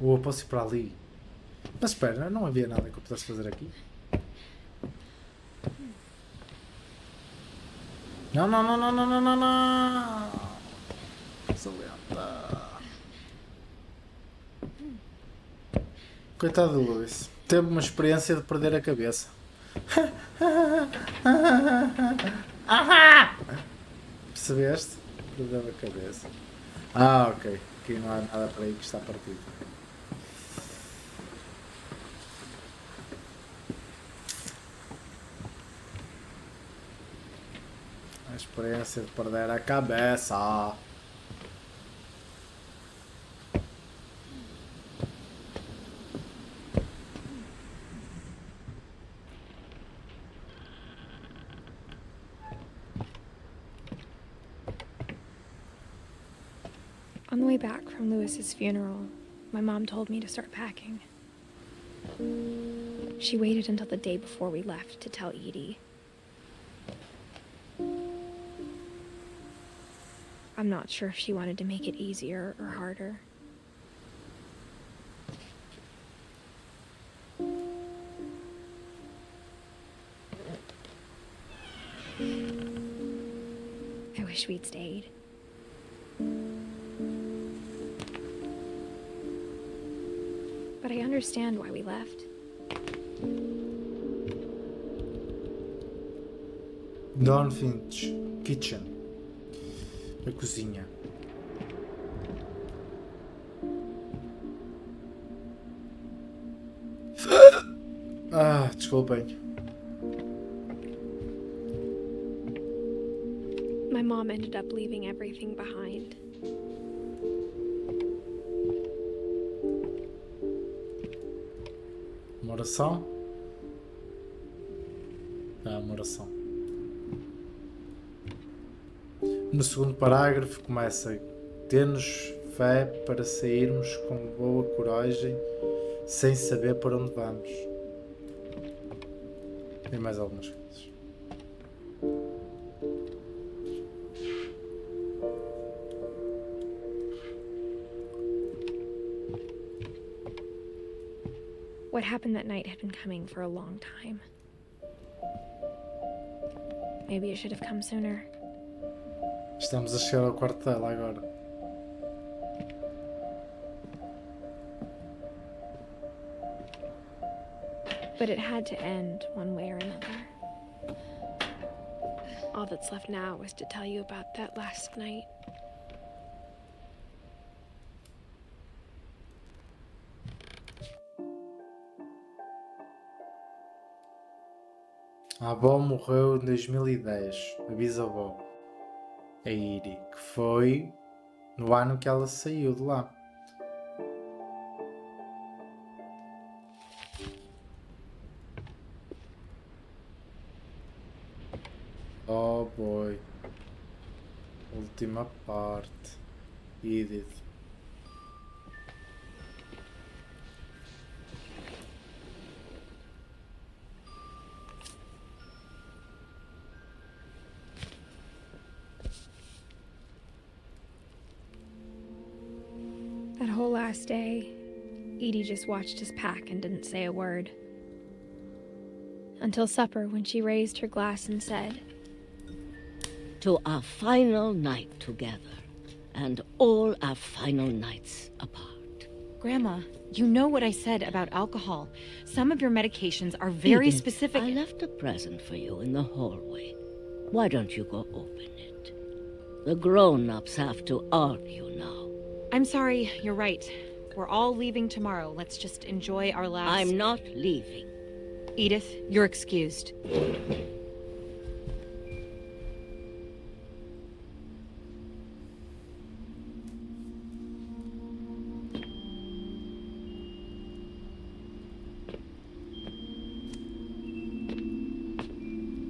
Ou eu posso ir para ali? Mas espera, não havia nada que eu pudesse fazer aqui? Não, não, não, não, não, não, não, não! Sou lenta. Coitado do Lewis. Teve uma experiência de perder a cabeça. Percebeste? Perdeu a cabeça. Ah, ok. Aqui não há nada para aí que está partido. A experiência de perder a cabeça. On the way back from Lewis's funeral, my mom told me to start packing. She waited until the day before we left to tell Edie. I'm not sure if she wanted to make it easier or harder. I wish we'd stayed. But I understand why we left. Dawn Finch Kitchen. A cozinha. Ah, desculpem. My mom ended up leaving everything behind. Uma oração? Ah, uma oração. No segundo parágrafo começa: tê-nos fé para sairmos com boa coragem, sem saber para onde vamos. E mais algumas coisas. What happened that night had been coming for a long time. Maybe it should have come sooner. Estamos a chegar ao quarto dela agora. But it had to end one way or another. All that's left now is to tell you about that last night. A avó morreu em 2010, a bisavó, a Iri, que foi no ano que ela saiu de lá. Oh boy. Última parte. Edith. That whole last day, Edie just watched us pack and didn't say a word. Until supper, when she raised her glass and said, "To our final night together, and all our final nights apart." Grandma, you know what I said about alcohol. Some of your medications are very Edith, specific. I left a present for you in the hallway. Why don't you go open it? The grown-ups have to argue now. I'm sorry, you're right. We're all leaving tomorrow. Let's just enjoy our last... I'm not leaving. Edith, you're excused.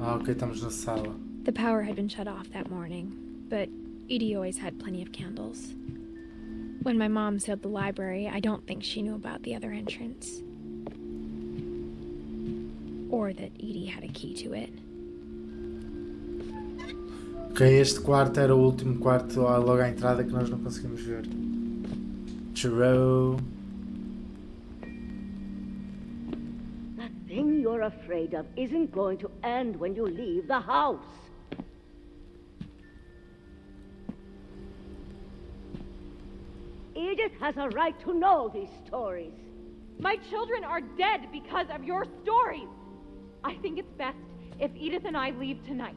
Ah, ok, estamos na sala. the power had been shut off that morning, but Edie always had plenty of candles. When my mom sealed the library, I don't think she knew about the other entrance. Or that Edie had a key to it. Ok, este quarto era o último quarto logo à entrada que nós não conseguimos ver. True. you're afraid of isn't going to end when you leave the house. Edith has a right to know these stories. My children are dead because of your stories. I think it's best if Edith and I leave tonight.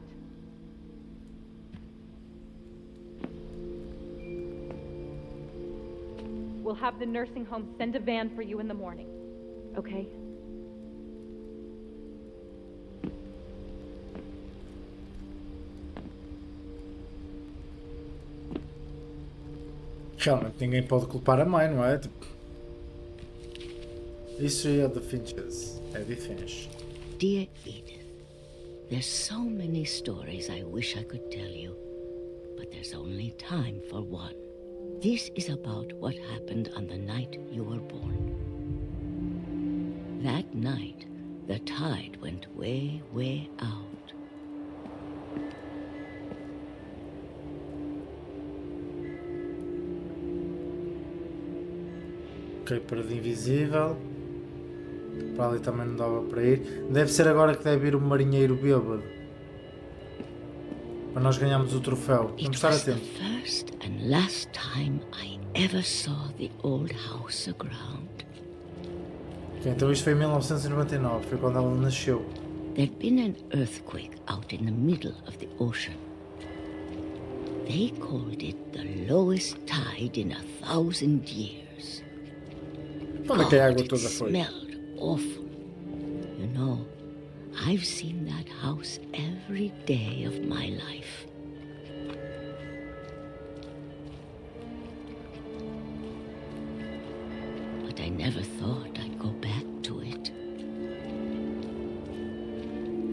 We'll have the nursing home send a van for you in the morning, okay? Realmente ninguém pode culpar a mãe, não é? Tipo, History of the Finches, Edith Finch. Dear Edith, there's so many stories I wish I could tell you, but there's only time for one. This is about what happened on the night you were born. That night, the tide went way, way out. Ok, parede invisível. Para ali também não dava para ir. Deve ser agora que deve ir o marinheiro bêbado. Para nós ganharmos o troféu. Vamos estar atentos. It was the first and last time I ever saw the old house aground. Ok, então isto foi em 1999. Foi quando ela nasceu. There'd been an earthquake out in the middle of the ocean. They called it the lowest tide in 1,000 years. Onde é que a água God, it toda foi? smelled awful. You know, I've seen that house every day of my life. But I never thought I'd go back to it.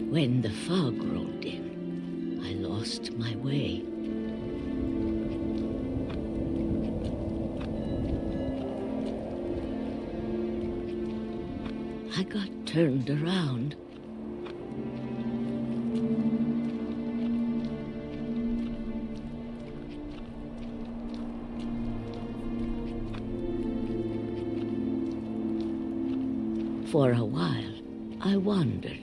When the fog rolled in, I lost my way. I got turned around. For a while, I wandered.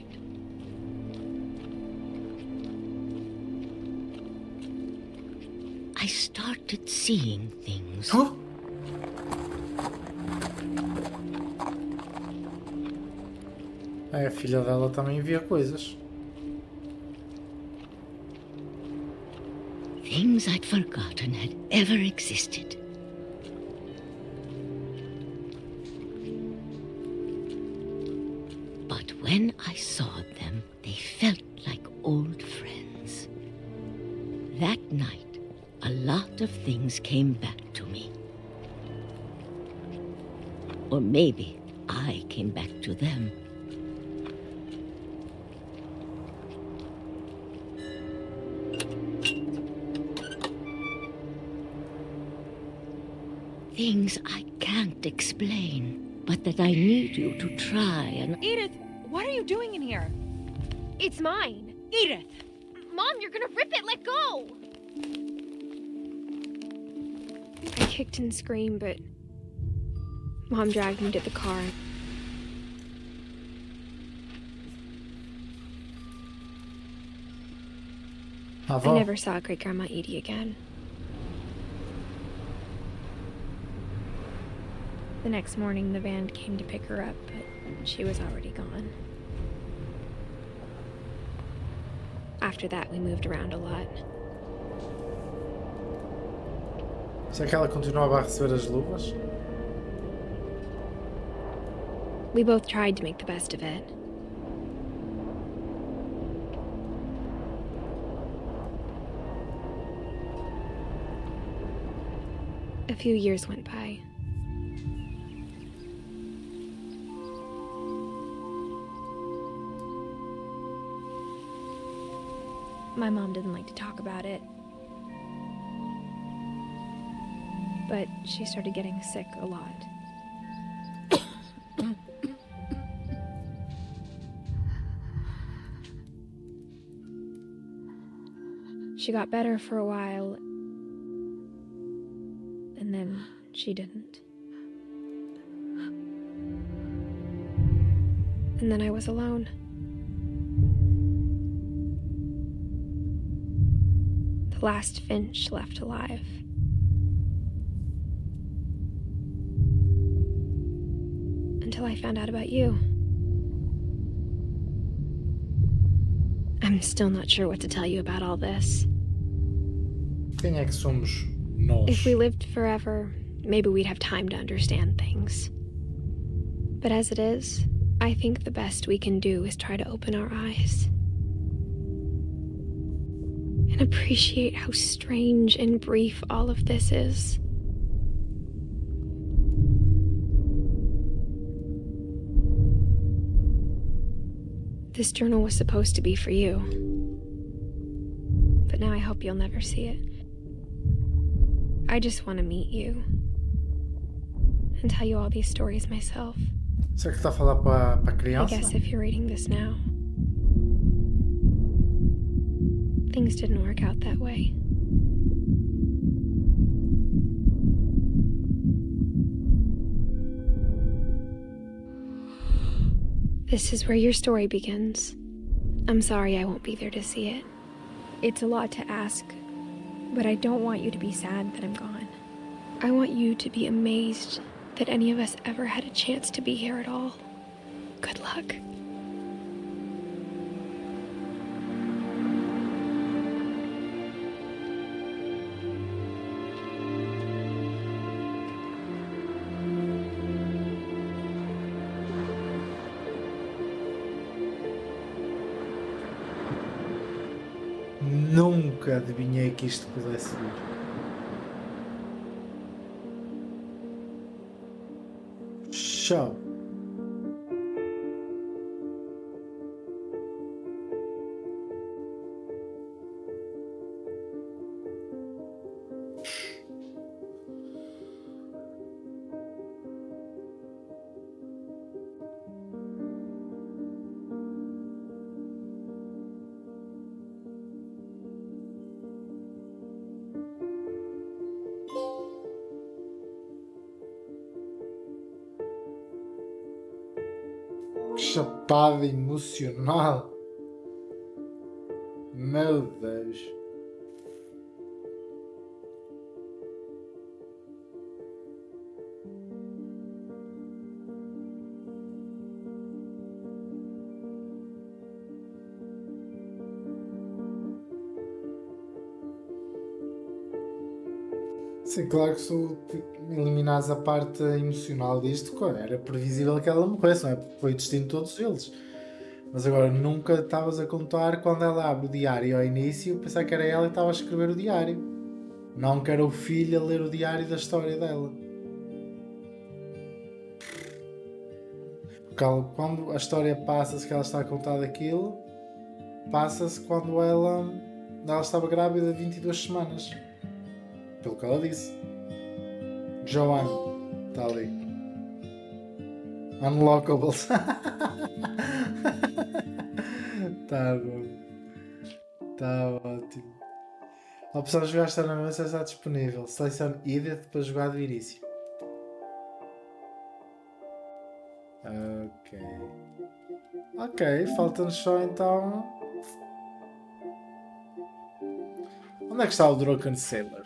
I started seeing things. Huh? A filha dela também via coisas. Things I'd forgotten had ever existed. But when I saw them, they felt like old friends. That night, a lot of things came back to me. Or maybe I came back to them. Things I can't explain, but that I need you to try and... Edith, what are you doing in here? It's mine. Edith! Mom, you're gonna rip it! Let go! I kicked and screamed, but Mom dragged me to the car. I never saw Great Grandma Edie again. The next morning, the van came to pick her up, but she was already gone. After that, we moved around a lot. Será que ela continuava a receber as luvas? We both tried to make the best of it. A few years went by. My mom didn't like to talk about it. But she started getting sick a lot. She got better for a while, and then she didn't. And then I was alone. The last Finch left alive. Until I found out about you. I'm still not sure what to tell you about all this. Quem é que somos nós? If we lived forever, maybe we'd have time to understand things. But as it is, I think the best we can do is try to open our eyes. And appreciate how strange and brief all of this is. This journal was supposed to be for you. But now I hope you'll never see it. I just want to meet you. And tell you all these stories myself. Será que está a falar para a I criança? guess if you're reading this now, things didn't work out that way. This is where your story begins. I'm sorry I won't be there to see it. It's a lot to ask, but I don't want you to be sad that I'm gone. I want you to be amazed that any of us ever had a chance to be here at all. Good luck. Nunca adivinhei que isto pudesse vir. Show. Chapada emocional. Meu Deus. Sim, claro que se tu eliminares a parte emocional disto, era previsível que ela morresse, não é? Porque foi o destino de todos eles. Mas agora nunca estavas a contar quando ela abre o diário ao início, pensar que era ela que estava a escrever o diário. Não que era o filho a ler o diário da história dela. Porque quando a história passa-se que ela está a contar daquilo, passa-se quando ela estava grávida de 22 semanas. Pelo que ela disse. Joanne está ali. Unlockables. Tá bom. Tá ótimo. A opção de jogar está na mesa está disponível. Selecione Edith para jogar do início. Ok. Ok, falta-nos só então. Onde é que está o Drunken Sailor?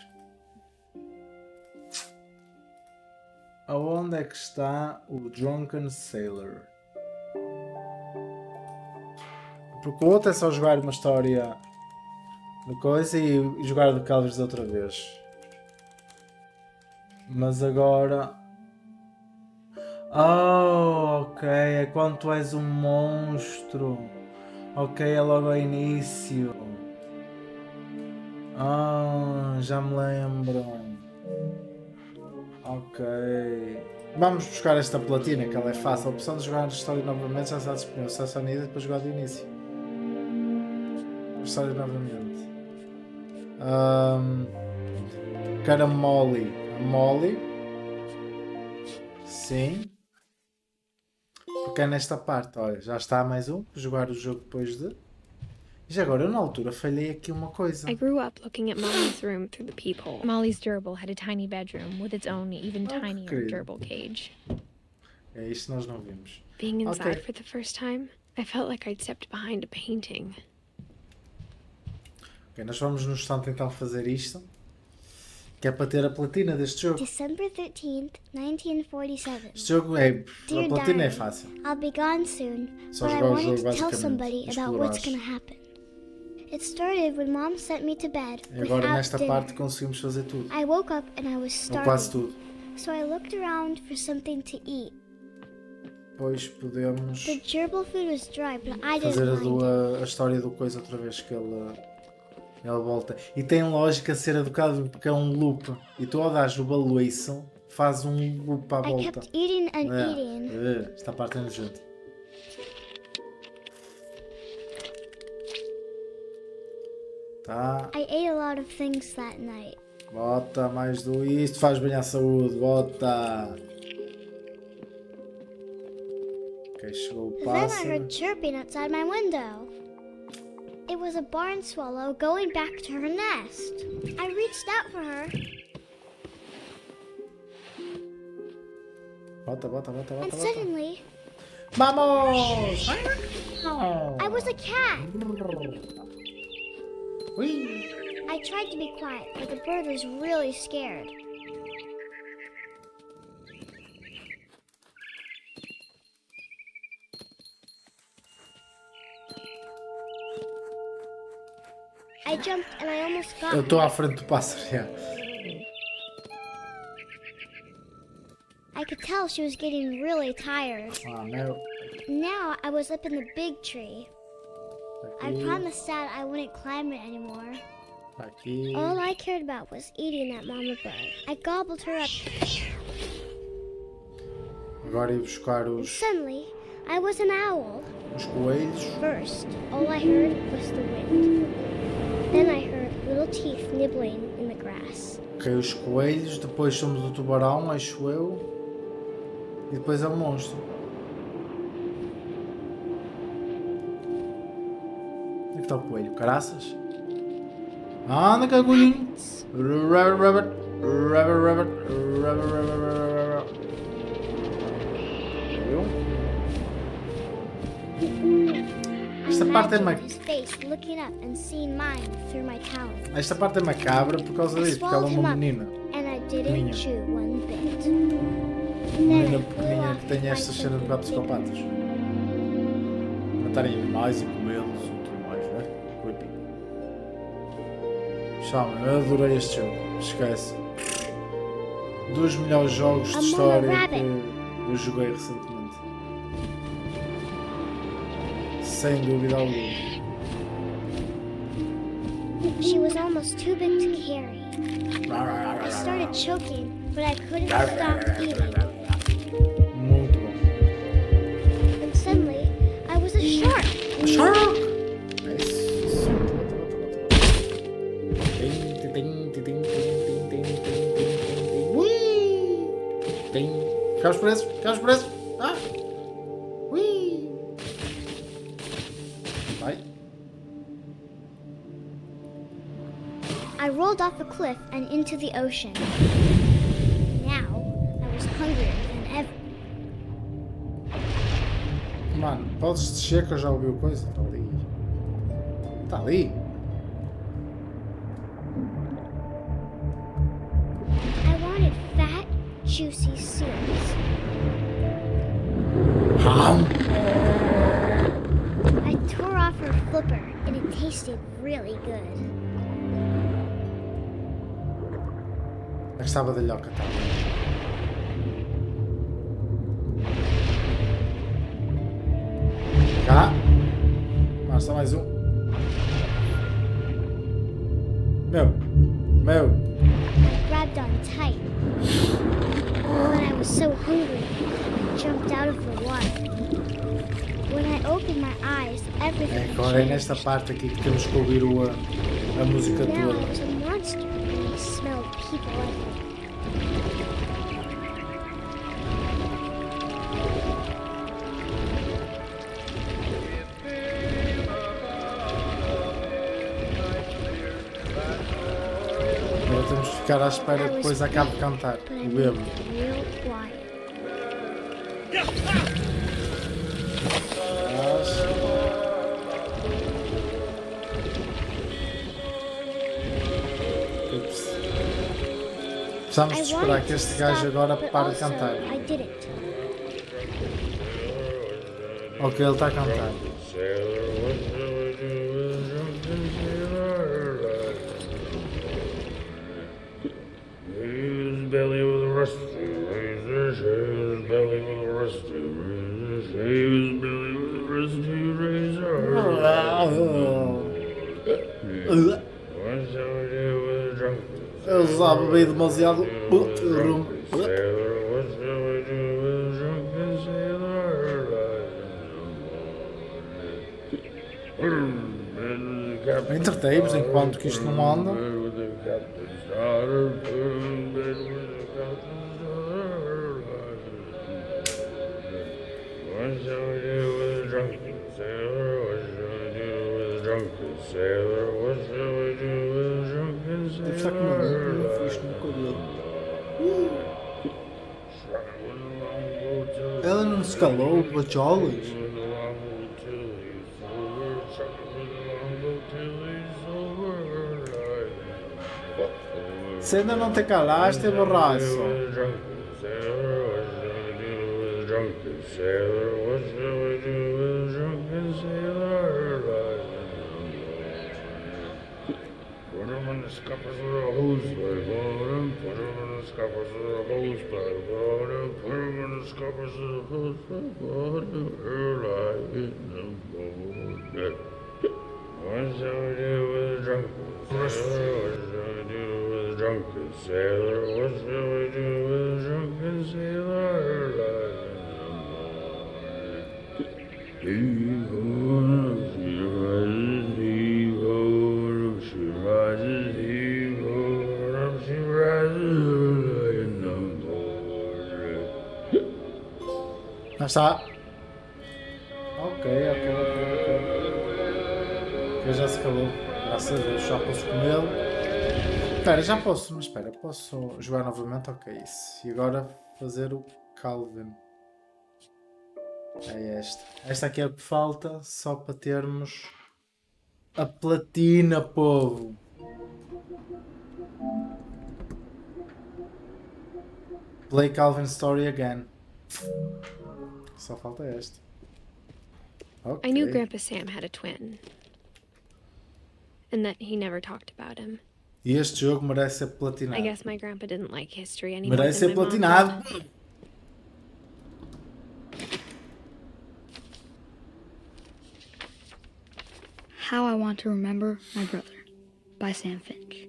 Aonde é que está o Drunken Sailor? Porque o outro é só jogar uma história de coisa e jogar do Calvers outra vez. Mas agora... Oh, ok, é quando tu és um monstro. Ok, é logo ao início. Ah, já me lembro. Ok. Vamos buscar esta platina, que ela é fácil. A opção de jogar a história novamente já está disponível. Selecione Edith para jogar do início. História novamente. Quero a Molly. A Molly. Sim. Porque é nesta parte. Olha, já está mais um. Jogar o jogo depois de... E já agora, eu na altura falhei aqui uma coisa. I grew up looking at Molly's room through the peephole. Molly's gerbil had a tiny bedroom with its own even tinier gerbil cage. É isto nós não vimos. Being inside for the first time, I felt like I'd stepped behind a painting. Ok, nós vamos no instante então fazer isto. Que é para ter a platina deste jogo. December 13th, 1947. Este jogo é... Dear A platina é Diary, fácil. I'll be gone soon, Só but I jogar o wanted jogo to tell basicamente. somebody about what's Explorar. gonna happen. It started when Mom sent me to bed E agora without nesta dinner. parte conseguimos fazer tudo. I woke up and I was Ou quase starving, tudo. so I looked around for something to eat. Depois podemos The gerbil food was dry, but I fazer didn't mind. a história do coisa outra vez que ele volta. E tem lógica ser educado porque é um loop. E tu ao dares o baloiço faz um loop para a I volta. kept eating and eating. Esta parte é nojenta. Tá. I ate a lot of things that night. Bota mais do isto. Faz bem à saúde. Bota. Ok, chegou o Then I pássaro. heard chirping outside my window. It was a barn swallow going back to her nest. I reached out for her, Bota, bota, bota, and bota, bota. suddenly, Vamos! I was a cat. Ui. I tried to be quiet, but the bird was really scared. I jumped and I almost got Eu estou her. à frente do pássaro, já. I could tell she was getting really tired. Ah, meu. Now I was up in the big tree. I Aqui, promised Dad I wouldn't climb it anymore. aqui. All I cared about was eating that mama bird. I gobbled her up. Agora ir buscar And os suddenly, I was an owl. coelhos. First, all I heard was the wind. Then I heard little teeth nibbling in the grass. Ok, os coelhos. Depois somos o tubarão, acho eu. E depois é o monstro. Onde é que está o coelho? Caraças? Anda, cagulhinho! It's Rabbit, rabbit, rabbit, rabbit, rabbit, rabbit, rabbit. Viu? Esta parte é imagined his face looking up and seeing mine through my talons. Esta parte é macabra por causa I disso, porque ela é swallowed him uma up, menina. and I didn't Menina. chew one bit. Menina Then I flew pequenina off que to tem find estas cenas de something bigger. psicopatas. Matarem animais e comê-los e tudo mais, não é? Creepy. Chama, eu adorei este jogo. Esquece. Dos melhores jogos de A mama história rabbit. que eu joguei recentemente. Sem dúvida alguma. She was almost too big to carry. I started choking, but I couldn't stop eating. Muito bom. And suddenly, I was a shark. Shark! É isso. Ficamos presos, ficamos presos. Ah! Ui! Vai. I rolled off a cliff and into the ocean. Now, I was hungrier than ever. Mano, podes descer que eu já ouvi o coisa. Está ali. Está ali. I wanted fat, juicy seals. I tore off her flipper, and it tasted really good. Esta badalhoca está ali. Cá. Mas só mais um. Meu. Meu. I grabbed on tight. But I was so hungry, I jumped out of the water. When I opened my eyes, everything Agora é changed. nesta parte aqui que temos que ouvir a música Now I toda. was a monster, and I smelled people everywhere. Agora temos que ficar à espera que depois acabe de cantar. But I O moved bebo. real quiet. Precisamos de I esperar wanted que to este gajo stop, agora but pare de also cantar. I didn't. Ok, ele está a cantar. Belly with a rusty razor, his belly with a rusty razor, his belly with a rusty razor. What shall we do with a drunken Eu já bebi demasiado sailor? rum. What shall we do with a drunken sailor? Entretei-vos enquanto que isto não anda. What shall we do with a drunken sailor? What shall we do with a drunken sailor? What shall we do with a drunken sailor? Deve estar com uma mão fixe no cabelo. Ela não se calou, bacholas. Se ainda não te calaste, borraço. Put him in the scuppers with a hose pipe on him. Put him in the scuppers with a hose pipe on him. Put him in the scuppers with a hose pipe on him. Like in the morning. What shall we do with a drunken sailor? What shall we do with a drunken sailor? What shall we do with a drunken sailor? Like in the morning. He rises, he goes, she rises, he goes, she rises in the morning. Já está. Ok. Ok, já se calou. Graças a Deus, já posso comê-lo. Espera, já posso, mas espera, posso jogar novamente? Ok, isso. E agora fazer o Calvin. É esta. Esta aqui é o que falta, só para termos a platina, povo. Play Calvin Story again. Só falta esta. Ok. I knew Grandpa Sam had a twin, and that he never talked about him. E este jogo merece ser I platinado. guess my grandpa didn't like history any more Merece than ser my mom platinado. did. How I Want to Remember My Brother by Sam Finch.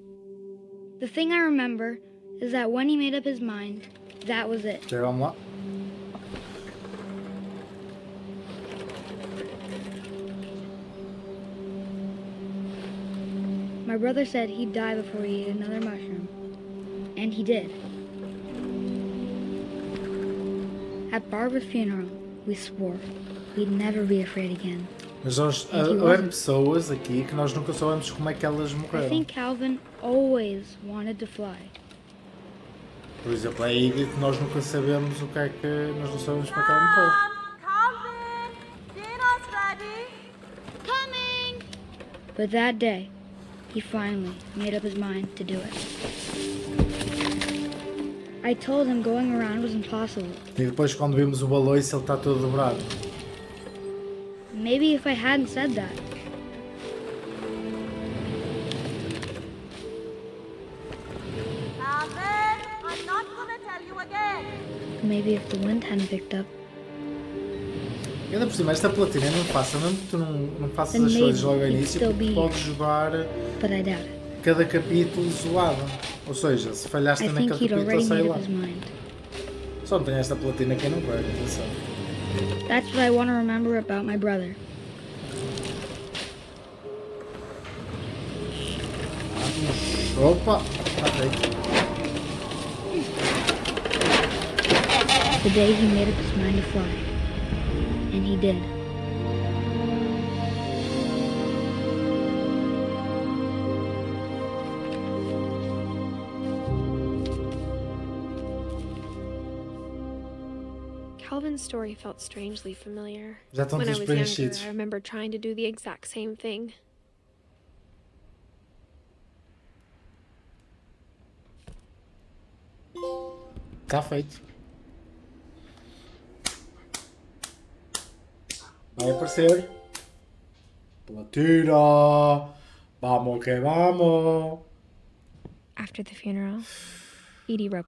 The thing I remember is that when he made up his mind, that was it. Ok, vamos lá. My brother said he'd die before he ate another mushroom. And he did. At Barbara's funeral, we swore we'd never be afraid again. Mas nós, há pessoas aqui que nós nunca soubemos como é que elas I morreram. think Calvin always wanted to fly. Por exemplo, a Edith, nós nunca sabemos o que é que... Nós não sabemos como é que ela morreu. Calvin, dinner's ready. Coming! But that day, he finally made up his mind to do it. I told him going around was impossible. E depois quando vimos o baloiço ele está todo dobrado. Maybe if I hadn't said that. Calvin, I'm not gonna tell you again. Maybe if the wind hadn't picked up. E ainda por cima, esta platina é muito fácil, mesmo que tu não faças And as coisas maybe logo ao it'd início, still porque be podes jogar But I doubt it. cada capítulo isolado. Ou seja, se falhaste I think naquele he'd capítulo, already sei made lá. up his mind. Só não tenho esta platina aqui não vai, atenção. That's what I want to remember about my brother. Opa! Está feito. The day he made up his mind to fly. And he did. Calvin's story felt strangely familiar. Já estão When I todos was younger, preenchidos. I remember trying to do the exact same thing. Está feito. Vai aparecer. Platina. Vamos que vamos. After the funeral, Edie wrote